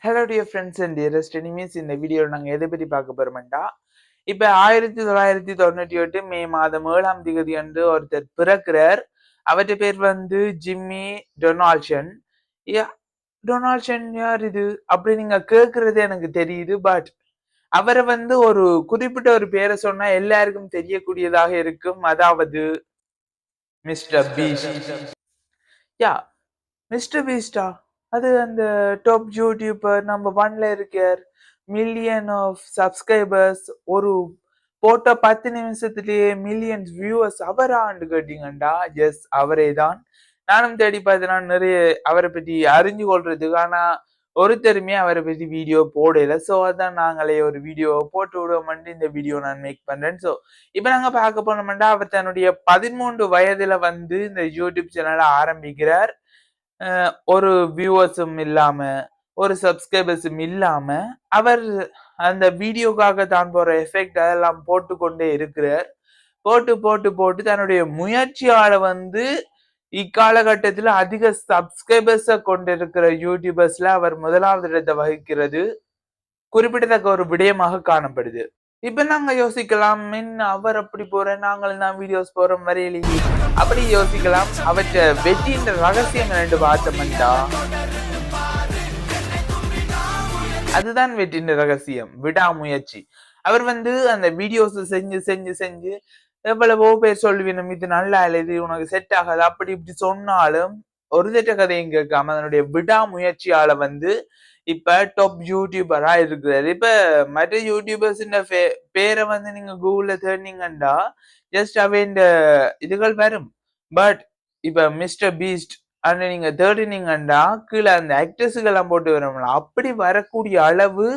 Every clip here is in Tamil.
Hello dear friends and dearest enemies. இந்த வீடியோவில் நாங்கள் எதை பற்றி பார்க்க போகிறோம்டா, இப்போ 1998 மே மாதம் 7ஆம் அன்று ஒருத்தர் பிறக்கிறார். அவற்றை பேர் வந்து ஜிம்மி டொனால்ட்சன். டொனால்ட்சன் யார் இது அப்படி நீங்க கேட்கறது எனக்கு தெரியுது. பட் அவரை வந்து ஒரு குறிப்பிட்ட ஒரு பேரை சொன்னா எல்லாருக்கும் தெரியக்கூடியதாக இருக்கும். அதாவது மிஸ்டர் பீஸ்ட். யா, மிஸ்டர் பீஸ்டா, அது அந்த டாப் யூடியூபர் நம்பர் 1ல இருக்கார். மில்லியன் ஆஃப் சப்ஸ்கிரைபர்ஸ், ஒரு போட்ட 10 நிமிஷத்துலயே மில்லியன்ஸ் வியூவர்ஸ். அவரான்னு கேட்டீங்கண்டா, எஸ் அவரே தான். நானும் தேடி பார்த்தேன் நிறைய அவரை பற்றி அறிஞ்சு கொள்றதுக்கு. ஆனா ஒருத்தருமே அவரை பற்றி வீடியோ போடல. ஸோ அதான் நாங்களே ஒரு வீடியோ போட்டு விடுவோம்ட்டு இந்த வீடியோ நான் மேக் பண்றேன். ஸோ இப்போ நாங்க பார்க்க போனோம்னா, அவர் தன்னுடைய 13 வயதுல வந்து இந்த யூடியூப் சேனலை ஆரம்பிக்கிறார். ஒரு வியூவர்ஸும் இல்லாம, ஒரு சப்ஸ்கிரைபர்ஸும் இல்லாம, அவர் அந்த வீடியோக்காக தான் போற எஃபெக்ட் அதெல்லாம் போட்டு கொண்டே இருக்கிறார். போட்டு போட்டு போட்டு தன்னுடைய முயற்சியால வந்து இக்காலகட்டத்தில் அதிக சப்ஸ்கிரைபர்ஸை கொண்டிருக்கிற யூடியூபர்ஸ்ல அவர் முதலாவது இடத்தை வகிக்கிறது குறிப்பிடத்தக்க ஒரு விடயமாக காணப்படுது. இப்ப நாங்க யோசிக்கலாம், அவர் அப்படி போற, நாங்களும் தான் வீடியோஸ் போறோம் வரையிலேயே அப்படி யோசிக்கலாம். அவற்றை வெற்றியின் ரகசியம் ரெண்டு பார்த்தோம்டா, அதுதான் வெற்றியின் ரகசியம், விடாமுயற்சி. அவர் வந்து அந்த வீடியோஸ் செஞ்சு செஞ்சு செஞ்சு எவ்வளவோ பேர் சொல்லுவீனும், இது நல்லா இல்லை, இது உனக்கு செட் ஆகாது அப்படி இப்படி சொன்னாலும் ஒரு திட்ட கதையும் கேட்காம அதனுடைய விடாமுயற்சியால வந்து இப்ப டாப் யூடியூபரா இருக்கிறாரு. இப்ப மற்ற யூடியூபர்ஸ் பேரை வந்து நீங்க கூகுள்ல தேடினீங்கண்டா ஜஸ்ட் அவைன் இதுகள் வரும். பட் இப்ப மிஸ்டர் பீஸ்ட் அண்ட் நீங்க தேடினீங்கண்டா கீழே அந்த ஆக்டர்ஸுக்கெல்லாம் போட்டு வரோம்ல, அப்படி வரக்கூடிய அளவு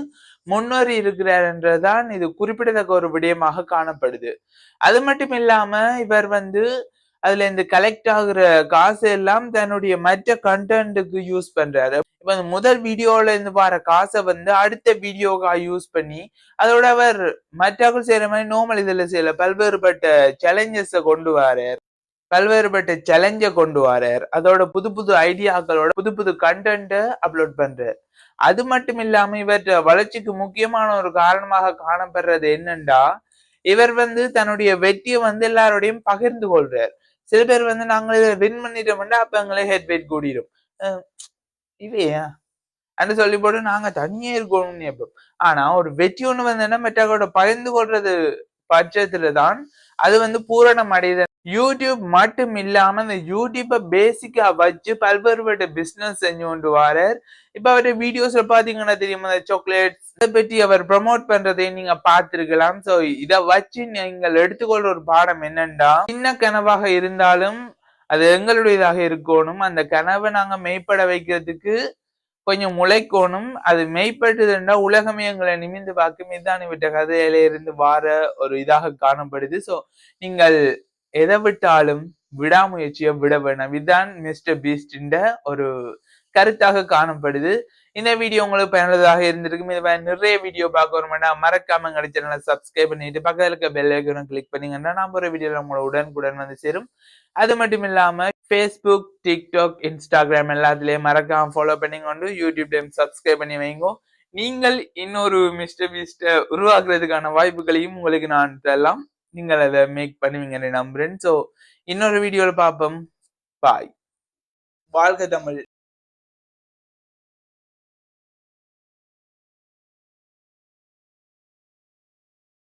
முன்னேறி இருக்கிறார் என்றதான் இது குறிப்பிடத்தக்க ஒரு விடயமாக காணப்படுது. அது மட்டும் இல்லாம இவர் வந்து அதுல இந்த கலெக்ட் ஆகுற காசு எல்லாம் தன்னுடைய மற்ற கண்டென்ட்டுக்கு யூஸ் பண்றாரு. இப்ப அந்த முதல் வீடியோல இருந்து வர காசை வந்து அடுத்த வீடியோக்காக யூஸ் பண்ணி அதோட அவர் மற்றவர்கள் செய்யற மாதிரி நோமல் இதுல செய்யல, பல்வேறுபட்ட சேலஞ்சஸை கொண்டு வரார், பல்வேறுபட்ட சேலஞ்சை கொண்டு வரார். அதோட புது புது ஐடியாக்களோட புது புது கண்டென்ட்டை அப்லோட் பண்றார். அது மட்டும் இல்லாம இவற்ற வளர்ச்சிக்கு முக்கியமான ஒரு காரணமாக காணப்படுறது என்னண்டா, இவர் வந்து தன்னுடைய வெற்றியை வந்து எல்லாரோடையும் பகிர்ந்து கொள்றார். சில பேர் வந்து நாங்கள் இதை வின் பண்ணிட்டோம்னா அப்ப எங்களே ஹெட் வெயிட் கூடிடும், இவையா அப்படின்னு சொல்லி போட்டு நாங்க தனியே இருக்கணும்னு நினைப்போம். ஆனா ஒரு வெற்றி ஒண்ணு வந்து மற்றவர்களோட பகிர்ந்து கொள்றது பட்சத்துல தான் அது வந்து பூரணம் அடையுது. யூடியூப் மட்டும் இல்லாம இந்த யூடியூப்பை பேசிக்கா வச்சு பல்வேறுபட்ட பிசினஸ் செஞ்சு கொண்டு வரார். இப்ப அவருடைய வீடியோஸ்ல பாத்தீங்கன்னா தெரியும், அந்த சாக்லேட்ஸ் இதை பற்றி அவர் ப்ரமோட் பண்றதை நீங்க பார்த்திருக்கலாம். சோ இதை வச்சு நீங்கள் எடுத்துக்கொள்ற ஒரு பாடம் என்னண்டா, சின்ன கனவாக இருந்தாலும் அது எங்களுடையதாக இருக்கணும். அந்த கனவை நாங்க மெய்ப்பட வைக்கிறதுக்கு கொஞ்சம் முளைக்கோணும். அது மெய்ப்பட்டதுன்னா உலகமே எங்களை நிமிந்து பார்க்கும். இதுதான் விட்ட கதையில இருந்து வார ஒரு இதாக காணப்படுது. சோ நீங்கள் எதை விட்டாலும் விடாமுயற்சியை விட வேணாம். இதுதான் மிஸ்டர் பீஸ்டின் ஒரு கருத்தாக காணப்படுது. இந்த வீடியோ உங்களுக்கு பயனுள்ளதாக இருந்திருக்கும். இது நிறைய வீடியோ பார்க்க வரமாட்டா மறக்காம எங்க சேனலை சப்ஸ்கிரைப் பண்ணிட்டு பக்கத்துல இருக்க பெல் ஐக்கானை கிளிக் பண்ணீங்கன்னா நான் ஒரு வீடியோல உங்களோட உடனுக்குடன் வந்து சேரும். அது மட்டும் இல்லாம ஃபேஸ்புக், டிக்டாக், இன்ஸ்டாகிராம் எல்லாத்துலயும் மறக்காம ஃபாலோ பண்ணிக்கொண்டு யூடியூப்லயும் சப்ஸ்கிரைப் பண்ணி வைங்க. நீங்கள் இன்னொரு மிஸ்டர் பீஸ்ட உருவாக்குறதுக்கான வாய்ப்புகளையும் உங்களுக்கு நான் தரலாம். நீங்கள் அதை மேக் பண்ணுவீங்கன்னு நம்புறேன். ஸோ இன்னொரு வீடியோல பார்ப்போம். பாய். வாழ்க தமிழ்.